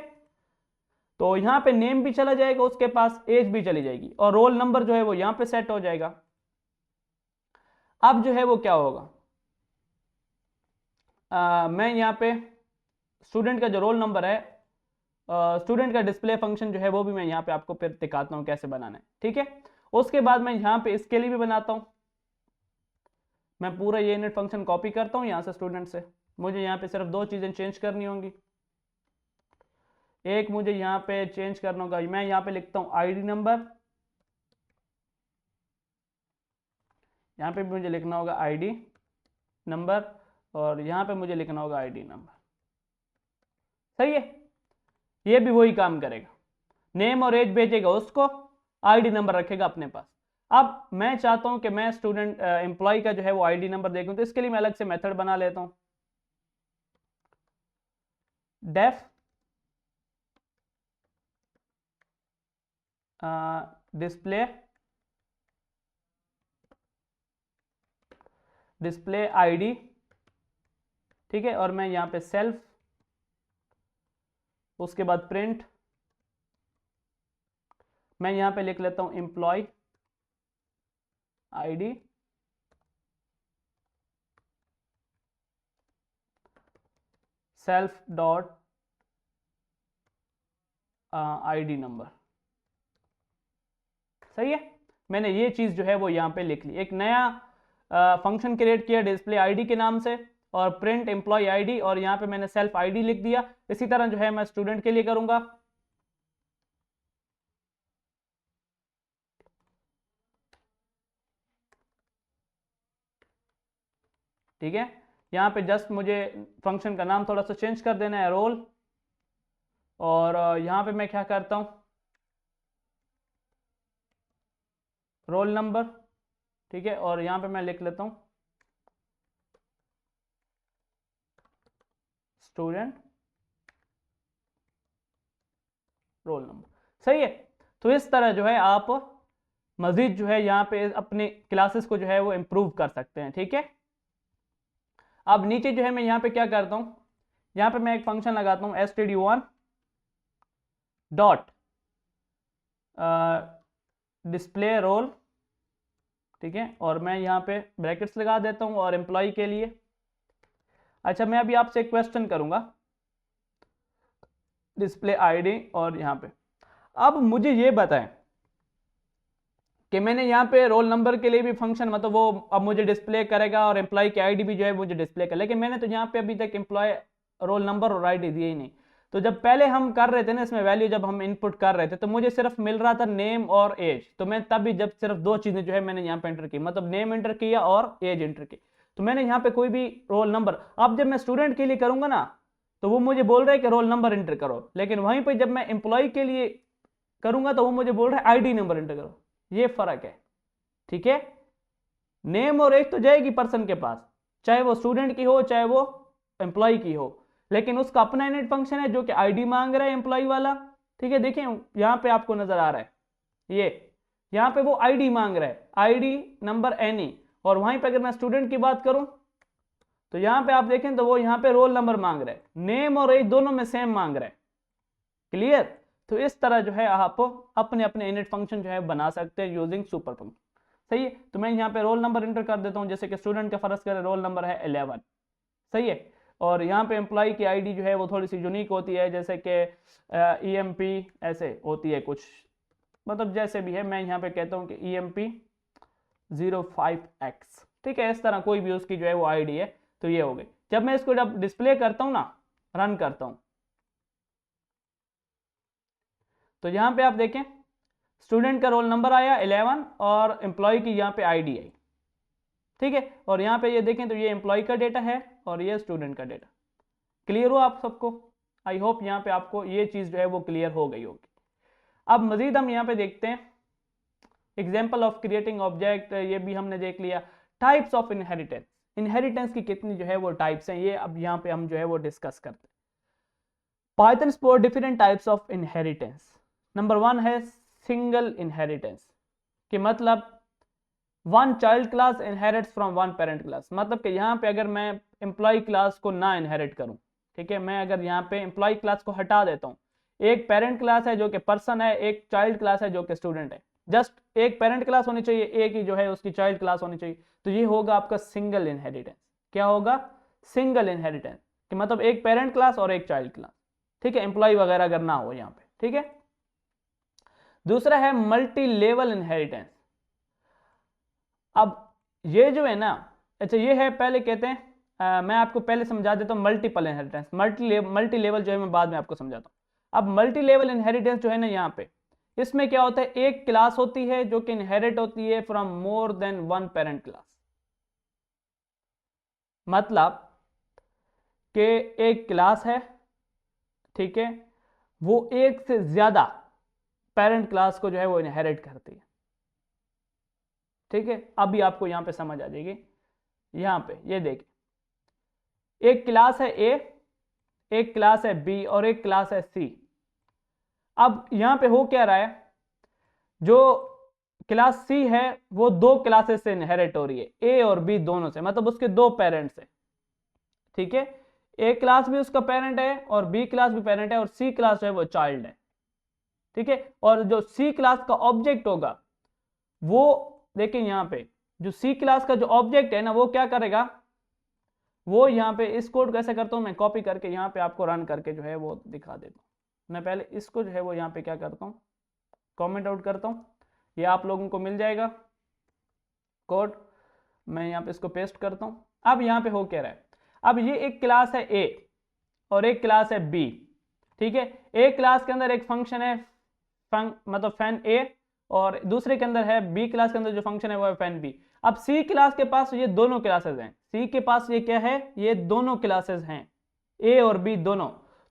तो यहाँ पे नेम भी चला जाएगा उसके पास, एज भी चली जाएगी, और रोल नंबर जो है वो यहाँ पे सेट हो जाएगा। अब जो है वो क्या होगा, मैं यहाँ पे स्टूडेंट का जो रोल नंबर है, स्टूडेंट का डिस्प्ले फंक्शन जो है वो भी मैं यहाँ पे आपको फिर दिखाता हूँ कैसे बनाना है। ठीक है, उसके बाद मैं यहाँ पे इसके लिए भी बनाता हूँ, मैं पूरा ये इनिट फंक्शन कॉपी करता हूँ यहाँ से स्टूडेंट से। मुझे यहाँ पे सिर्फ दो चीज़ें चेंज करनी होंगी। एक मुझे यहाँ पे चेंज करना होगा, मैं यहाँ पे लिखता हूँ आईडी नंबर, यहाँ पे भी मुझे लिखना होगा आईडी नंबर, और यहाँ पे मुझे लिखना होगा आईडी नंबर। सही है, ये भी वही काम करेगा, नेम और एज भेजेगा उसको, आईडी नंबर रखेगा अपने पास। अब मैं चाहता हूं कि मैं स्टूडेंट एम्प्लॉय का जो है वो आईडी नंबर देखूं, तो इसके लिए मैं अलग से मेथड बना लेता हूं, डेफ डिस्प्ले आईडी। ठीक है, और मैं यहाँ पे सेल्फ, उसके बाद प्रिंट, मैं यहाँ पे लिख लेता हूँ employ ID, self dot ID number. सही है, मैंने ये चीज जो है वो यहाँ पे लिख ली, एक नया फंक्शन क्रिएट किया डिस्प्ले आईडी के नाम से, और प्रिंट एम्प्लॉय आईडी, और यहाँ पे मैंने सेल्फ आईडी लिख दिया। इसी तरह जो है मैं स्टूडेंट के लिए करूंगा। ठीक है, यहाँ पे जस्ट मुझे फंक्शन का नाम थोड़ा सा चेंज कर देना है, रोल, और यहाँ पे मैं क्या करता हूँ, रोल नंबर। ठीक है, और यहाँ पे मैं लिख लेता हूँ स्टूडेंट रोल नंबर। सही है, तो इस तरह जो है आप मजीद जो है यहाँ पे अपने क्लासेस को जो है वो इम्प्रूव कर सकते हैं। ठीक है, अब नीचे जो है मैं यहाँ पे क्या करता हूँ, यहाँ पे मैं एक फंक्शन लगाता हूँ std1 डॉट डिस्प्ले रोल। ठीक है, और मैं यहाँ पे ब्रैकेट्स लगा देता हूँ, और एम्प्लॉय के लिए। अच्छा, मैं अभी आपसे एक क्वेश्चन करूंगा, डिस्प्ले आईडी, और यहाँ पे अब मुझे ये बताएं कि मैंने यहाँ पे रोल नंबर के लिए भी फंक्शन, मतलब वो अब मुझे डिस्प्ले करेगा, और एम्प्लॉय की आईडी भी जो है मुझे डिस्प्ले कर, लेकिन मैंने तो यहाँ पे अभी तक एम्प्लॉय रोल नंबर और आईडी दिए ही नहीं। तो जब पहले हम कर रहे थे ना इसमें वैल्यू, जब हम इनपुट कर रहे थे तो मुझे सिर्फ मिल रहा था नेम और एज, तो मैं तब भी जब सिर्फ दो चीजें जो है मैंने यहाँ पे एंटर की, मतलब नेम एंटर किया और एज एंटर की। तो मैंने यहाँ पे कोई भी रोल नंबर, अब जब मैं स्टूडेंट के लिए करूंगा ना तो वो मुझे बोल रहा है कि रोल नंबर एंटर करो, लेकिन वहीं पे जब मैं एम्प्लॉय के लिए करूंगा तो वो मुझे बोल रहा है आईडी नंबर एंटर करो। ये फर्क है, ठीक है। नेम और एज तो जाएगी पर्सन के पास, चाहे वो स्टूडेंट की हो चाहे वो एम्प्लॉय की हो, लेकिन उसका अपना इनइट फंक्शन है जो कि आईडी मांग रहा है एम्प्लॉय वाला, ठीक है। देखिए यहां पे आपको नजर आ रहा है, ये यहां पे वो आईडी मांग रहा है, आईडी नंबर एनी, और वहीं पे अगर मैं स्टूडेंट की बात करूं तो यहां पे आप देखें तो वो यहां पे रोल नंबर मांग रहा है, नेम और एज दोनों में सेम मांग रहा है। क्लियर? तो इस तरह जो है आप अपने अपने इनइट फंक्शन जो है बना सकते हैं यूजिंग सुपर फंक्शन। सही है। तो मैं यहाँ पे रोल नंबर एंटर कर देता हूँ, जैसे कि स्टूडेंट का फर्ज करें रोल नंबर है 11। सही है। और यहाँ पे एम्प्लॉय की आईडी जो है वो थोड़ी सी यूनिक होती है, जैसे कि EMP ऐसे होती है कुछ, मतलब जैसे भी है, मैं यहाँ पे कहता हूँ कि EMP 05X, ठीक है। इस तरह कोई भी उसकी जो है वो आईडी है। तो ये हो गई। जब मैं इसको जब डिस्प्ले करता हूँ ना, रन करता हूँ, तो यहाँ पे आप देखें स्टूडेंट का रोल नंबर आया 11 और एम्प्लॉय की यहाँ पे आईडी आई, ठीक है। और यहाँ पे ये देखें तो ये एम्प्लॉय का डेटा है और ये स्टूडेंट का डेटा। क्लियर हो आप सबको? आई होप यहाँ पे आपको ये चीज़ जो है वो क्लियर हो गई होगी। अब मजीद हम यहाँ पे देखते हैं एग्जाम्पल ऑफ क्रिएटिंग ऑब्जेक्ट, ये भी हमने देख लिया। टाइप्स ऑफ इनहेरिटेंस, इनहेरिटेंस की कितनी जो है वो टाइप्स हैं, ये अब यहाँ पे हम जो है वो डिस्कस करते हैं। Python spore different types of inheritance. Number 1 है सिंगल इनहेरिटेंस, कि मतलब one child class inherits from one parent class. मतलब कि यहाँ पे अगर मैं एम्प्लॉय क्लास को ना इनहेरिट करूँ, ठीक है, मैं अगर यहाँ पे एम्प्लॉय क्लास को हटा देता हूँ, एक पेरेंट क्लास है जो कि पर्सन है, एक चाइल्ड क्लास है जो कि स्टूडेंट है, जस्ट एक पेरेंट क्लास होनी चाहिए, एक ही जो है उसकी चाइल्ड क्लास होनी चाहिए, तो ये होगा आपका सिंगल इनहेरिटेंस। क्या होगा? सिंगल इनहेरिटेंस, कि मतलब एक पेरेंट क्लास और एक चाइल्ड क्लास, ठीक है, एम्प्लॉय वगैरह अगर ना हो यहाँ पे, ठीक है। दूसरा है मल्टी लेवल इनहेरिटेंस। अब ये जो है ना, अच्छा ये है, पहले कहते हैं मैं आपको पहले समझा देता हूँ मल्टीपल इनहेरिटेंस। मल्टी लेवल जो है मैं बाद में आपको समझाता हूँ। अब मल्टी लेवल इनहेरिटेंस जो है ना, यहाँ पे इसमें क्या होता है, एक क्लास होती है जो कि इनहेरिट होती है from more than one parent class. मतलब कि एक क्लास है, ठीक है, वो एक से ज्यादा पेरेंट क्लास को जो है वो इनहेरिट करती है, ठीक है। अभी आपको यहां पे समझ आ जाएगी। यहां पे ये देखिए, एक क्लास है ए, एक क्लास है बी और एक क्लास है सी। अब यहां पे हो क्या रहा है, जो क्लास सी है वो दो क्लासेस से इनहेरिट हो रही है, ए और बी दोनों से, मतलब उसके दो पेरेंट्स है, ठीक है। ए क्लास भी उसका पेरेंट है और बी क्लास भी पेरेंट है और सी क्लास जो है वो चाइल्ड है, ठीक है। और जो सी क्लास का ऑब्जेक्ट होगा वो, देखिए यहां पे जो सी क्लास का जो ऑब्जेक्ट है ना, वो क्या करेगा, वो यहाँ पे इस कोड कैसे करता हूँ मैं, कॉपी करके यहाँ पे आपको रन करके जो है वो दिखा देता हूँ। मैं पहले इसको जो है वो यहाँ पे क्या करता हूँ, कमेंट आउट करता हूँ, ये आप लोगों को मिल जाएगा कोड। मैं यहाँ पे इसको पेस्ट करता हूँ। अब यहाँ पे हो क्या रहा है, अब ये एक क्लास है ए और एक क्लास है बी, ठीक है। एक क्लास के अंदर एक फंक्शन है मतलब फैन ए, और दूसरे के अंदर है बी क्लास के अंदर जो फंक्शन है वो है फैन बी। अब सी क्लास के पास ये दोनों क्लासेस हैं, सी के पास ये क्या है, ये दोनों क्लासेस हैं, ए और बी दोनों।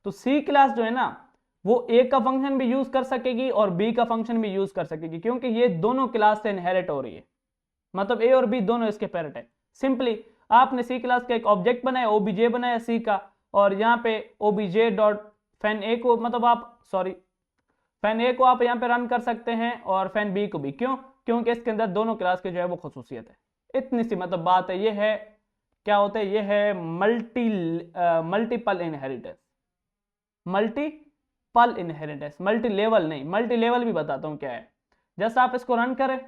तो सी क्लास जो है ना, वो ए का फंक्शन भी यूज कर सकेगी और बी का फंक्शन भी यूज कर सकेगी, क्योंकि ये दोनों क्लास से इनहेरिट हो रही है, मतलब ए और बी दोनों इसके पेरेंट है। सिंपली आपने सी क्लास का एक ऑब्जेक्ट बनाया, ओबीजे बनाया सी का, और यहाँ पे ओबीजे डॉट फैन ए को, मतलब आप सॉरी फैन ए को आप यहाँ पे रन कर सकते हैं और फैन बी को भी। क्यों? क्योंकि इसके अंदर दोनों क्लास के जो है वो खसूसियत है। इतनी सी मतलब बात है। ये है क्या होता है, ये है multiple inheritance. Multiple inheritance, multi level नहीं, मल्टी लेवल भी बताता हूं क्या है। जैसा आप इसको रन करें,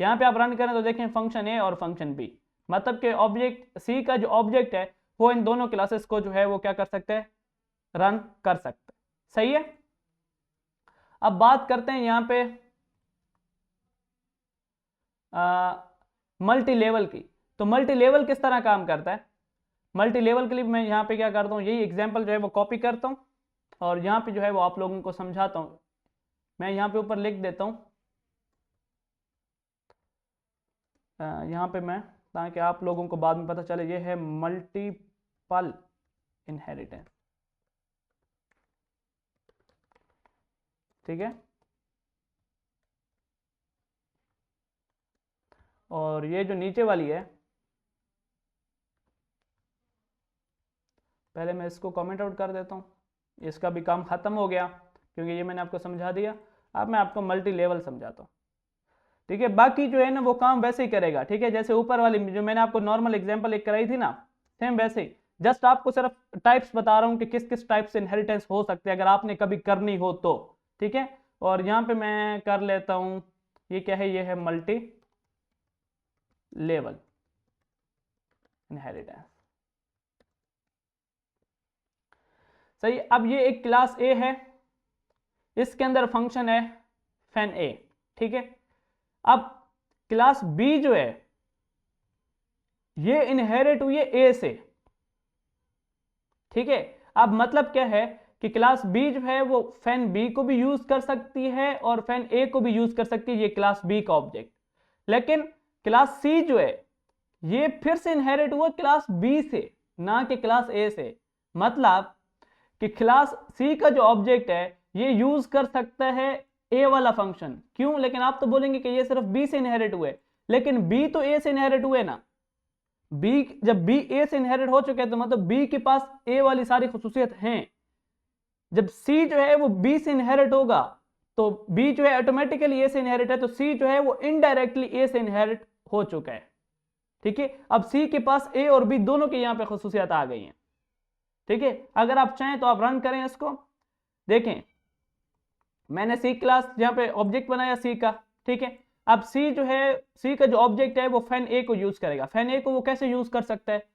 यहां पे आप रन करें तो देखें फंक्शन ए और फंक्शन बी, मतलब कि ऑब्जेक्ट सी का जो ऑब्जेक्ट है वो इन दोनों क्लासेस को जो है वो क्या कर सकते हैं, रन कर सकते हैं। सही है। अब बात करते हैं यहां पे मल्टी लेवल की। तो मल्टी लेवल किस तरह काम करता है, मल्टी लेवल के लिए मैं यहाँ पे क्या करता हूँ, यही एग्जांपल जो है वो कॉपी करता हूँ और यहाँ पे जो है वो आप लोगों को समझाता हूँ। मैं यहाँ पे ऊपर लिख देता हूँ, यहाँ पे मैं ताकि आप लोगों को बाद में पता चले ये है मल्टीपल इनहेरिटेंस। ठीक है, और ये जो नीचे वाली है, पहले मैं इसको कमेंट आउट कर देता हूँ, इसका भी काम खत्म हो गया क्योंकि ये मैंने आपको समझा दिया। अब मैं आपको मल्टी लेवल समझाता हूँ। ठीक है, बाकी जो है ना वो काम वैसे ही करेगा। ठीक है, जैसे ऊपर वाली जो मैंने आपको नॉर्मल एग्जांपल एक कराई थी ना, सेम वैसे ही, जस्ट आपको सिर्फ टाइप्स बता रहा हूँ कि किस किस टाइप से इनहेरिटेंस हो सकते हैं अगर आपने कभी करनी हो तो। ठीक है, और यहाँ पे मैं कर लेता हूँ, ये क्या है, ये है मल्टी लेवल इनहेरिटेंस। सही, अब ये एक क्लास ए है, इसके अंदर फंक्शन है फैन ए। ठीक है, अब क्लास बी जो है ये इनहेरिट हुई है ए से। ठीक है, अब मतलब क्या है कि क्लास बी जो है वो फैन बी को भी यूज कर सकती है और फैन ए को भी यूज कर सकती है, ये क्लास बी का ऑब्जेक्ट। लेकिन क्लास सी जो है ये फिर से इनहेरिट हुआ क्लास बी से, ना कि क्लास ए से। मतलब कि क्लास सी का जो ऑब्जेक्ट है ये यूज कर सकता है ए वाला फंक्शन। क्यों? लेकिन आप तो बोलेंगे कि ये सिर्फ बी से इनहेरिट हुए, लेकिन बी तो ए से इनहेरिट हुए ना। बी, जब बी ए से इनहेरिट हो चुके हैं तो मतलब बी के पास ए वाली सारी खुसूसियत हैं। जब सी जो है वो बी से इनहेरिट होगा तो बी जो है ऑटोमेटिकली ए से इनहेरिट है, तो सी जो है वो इनडायरेक्टली ए से इनहेरिट हो चुका है। ठीक है, अब सी के पास ए और बी दोनों के यहां पे खुसूसियत आ गई हैं। ठीक है, अगर आप चाहें तो आप रन करें इसको, देखें मैंने सी क्लास यहाँ पे ऑब्जेक्ट बनाया सी का। ठीक है, अब सी जो है, सी का जो ऑब्जेक्ट है वो फैन ए को यूज करेगा। फैन ए को वो कैसे यूज कर सकता है,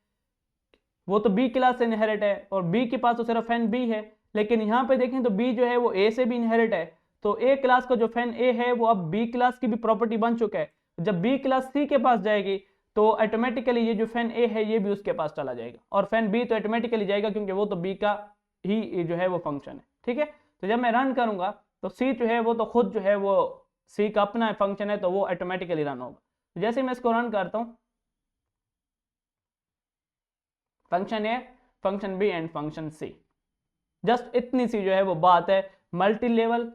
वो तो बी क्लास से इनहेरिट है और बी के पास तो सिर्फ फैन बी है। लेकिन यहाँ पे देखें तो बी जो है वो ए से भी इनहेरिट है, तो ए क्लास का जो फैन ए है वो अब बी क्लास की भी प्रॉपर्टी बन चुका है। जब बी क्लास सी के पास जाएगी तो ऑटोमेटिकली ये जो फैन ए है ये भी उसके पास चला जाएगा, और फैन बी तो ऑटोमेटिकली जाएगा क्योंकि वो तो बी का ही जो है वो फंक्शन है। ठीक है, तो जब मैं रन करूंगा तो सी जो है वो तो खुद जो है वो सी का अपना फंक्शन है तो वो ऑटोमेटिकली रन होगा। तो जैसे मैं इसको रन करता हूँ, function A, function B and function C, just इतनी सी जो है वो बात है मल्टी लेवल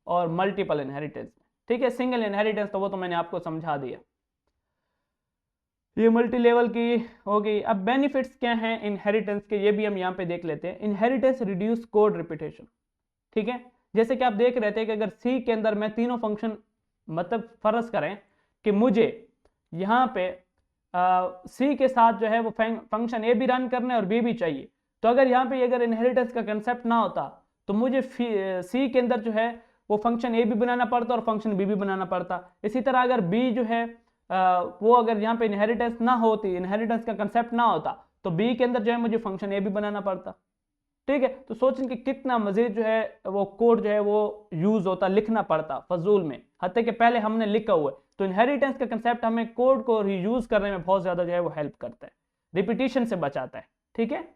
और मल्टीपल इनहेरिटेंस में। ठीक है, सिंगल इनहेरिटेंस तो वो तो मैंने आपको समझा दिया, ये मल्टी लेवल की हो गई। अब बेनिफिट्स क्या हैं इनहेरिटेंस के, ये भी हम यहाँ पे देख लेते हैं। Inheritance reduce code repetition. ठीक है, जैसे कि आप देख रहे थे कि अगर सी के अंदर मैं तीनों फंक्शन, मतलब फर्ज करें कि मुझे यहाँ पे सी के साथ जो है वो फंक्शन ए भी रन करना है और बी भी चाहिए, तो अगर यहाँ पे अगर इनहेरिटेंस का कंसेप्ट ना होता तो मुझे सी के अंदर जो है वो फंक्शन ए भी बनाना पड़ता और फंक्शन बी भी बनाना पड़ता। इसी तरह अगर बी जो है वो अगर यहाँ पे इनहेरिटेंस ना होती, इनहेरिटेंस का कंसेप्ट ना होता, तो बी के अंदर जो है मुझे फंक्शन ए भी बनाना पड़ता। ठीक है, तो सोचें कि कितना मजीद जो है वो कोड जो है वो यूज होता, लिखना पड़ता फजूल में, हत्ते कि पहले हमने लिखा हुआ है। तो इनहेरिटेंस का कंसेप्ट हमें कोड को रीयूज करने में बहुत ज्यादा जो है वो हेल्प करता है, रिपीटिशन से बचाता है। ठीक है,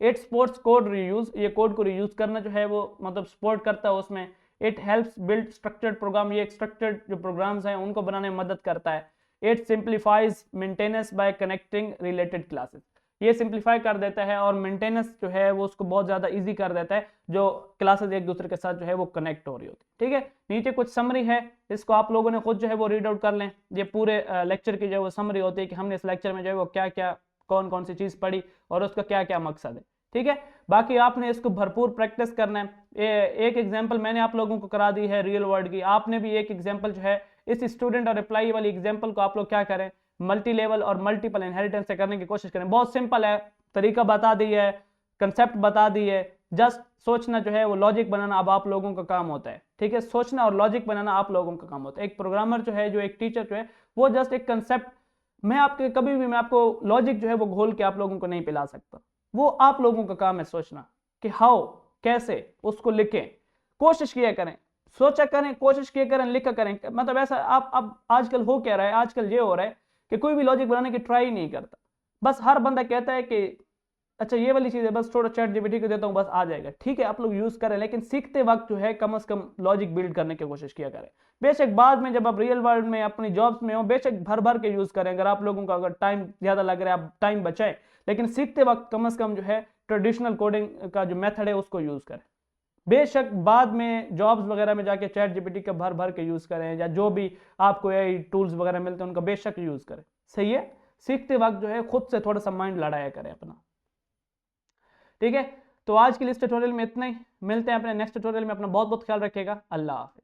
इट सपोर्ट्स कोड रीयूज, ये कोड को रीयूज करना जो है वो मतलब सपोर्ट करता है उसमें। It helps build structured program, ये स्ट्रक्चर्ड जो प्रोग्राम्स हैं उनको बनाने में मदद करता है। It simplifies maintenance by connecting related classes, ये सिंप्लीफाई कर देता है और मेंटेनेंस जो है वो उसको बहुत ज़्यादा इजी कर देता है, जो क्लासेस एक दूसरे के साथ जो है वो कनेक्ट हो रही होती है। ठीक है, नीचे कुछ समरी है, इसको आप लोगों ने खुद जो है वो रीड आउट कर लें। ये पूरे लेक्चर की जो है वो समरी होती है कि हमने इस लेक्चर में जो है वो क्या क्या, कौन कौन सी चीज़ पढ़ी और उसका क्या क्या मकसद है। ठीक है, बाकी आपने इसको भरपूर प्रैक्टिस करना है। एक एग्जाम्पल मैंने आप लोगों को करा दी है रियल वर्ल्ड की, आपने भी एक एग्जाम्पल जो है इस स्टूडेंट और रिप्लाई वाली एग्जाम्पल को आप लोग क्या करें, मल्टी लेवल और मल्टीपल इनहेरिटेंस से करने की कोशिश करें। बहुत सिंपल है, तरीका बता दी है, कंसेप्ट बता दी है, जस्ट सोचना जो है वो लॉजिक बनाना अब आप लोगों का काम होता है। ठीक है, सोचना और लॉजिक बनाना आप लोगों का काम होता है। एक प्रोग्रामर जो है, जो एक टीचर जो है, वो जस्ट एक कंसेप्ट, मैं आपके कभी भी मैं आपको लॉजिक जो है वो घोल के आप लोगों को नहीं पिला सकता, वो आप लोगों का काम है सोचना कि हाउ, कैसे उसको लिखें। कोशिश किया करें, सोचा करें, कोशिश किया करें, लिखा करें। मतलब ऐसा आप अब आजकल हो क्या रहा है, आजकल ये हो रहा है कि कोई भी लॉजिक बनाने की ट्राई नहीं करता, बस हर बंदा कहता है कि अच्छा ये वाली चीज़ है, बस थोड़ा चैट जीपीटी को देता हूँ बस आ जाएगा, ठीक है आप लोग यूज़ करें, लेकिन सीखते वक्त जो है कम से कम लॉजिक बिल्ड करने की कोशिश किया करें। बेशक बाद में जब आप रियल वर्ल्ड में अपनी जॉब्स में हो बेशक भर भर के यूज़ करें, अगर आप लोगों का अगर टाइम ज़्यादा लग रहा है आप टाइम बचाएं, लेकिन सीखते वक्त कम से कम जो है ट्रेडिशनल कोडिंग का जो मेथड है उसको यूज़ करें। बेशक बाद में जॉब्स वगैरह में जाके चैट जीपीटी का भर भर के यूज़ करें, या जो भी आपको एआई टूल्स वगैरह मिलते हैं उनका बेशक यूज़ करें, सही है। सीखते वक्त जो है खुद से थोड़ा सा माइंड लड़ाया करें अपना, ठीक है। तो आज के लिए इस ट्यूटोरियल में इतना ही, मिलते हैं अपने नेक्स्ट ट्यूटोरियल में, अपना बहुत बहुत ख्याल रखिएगा, अल्लाह हाफिज़।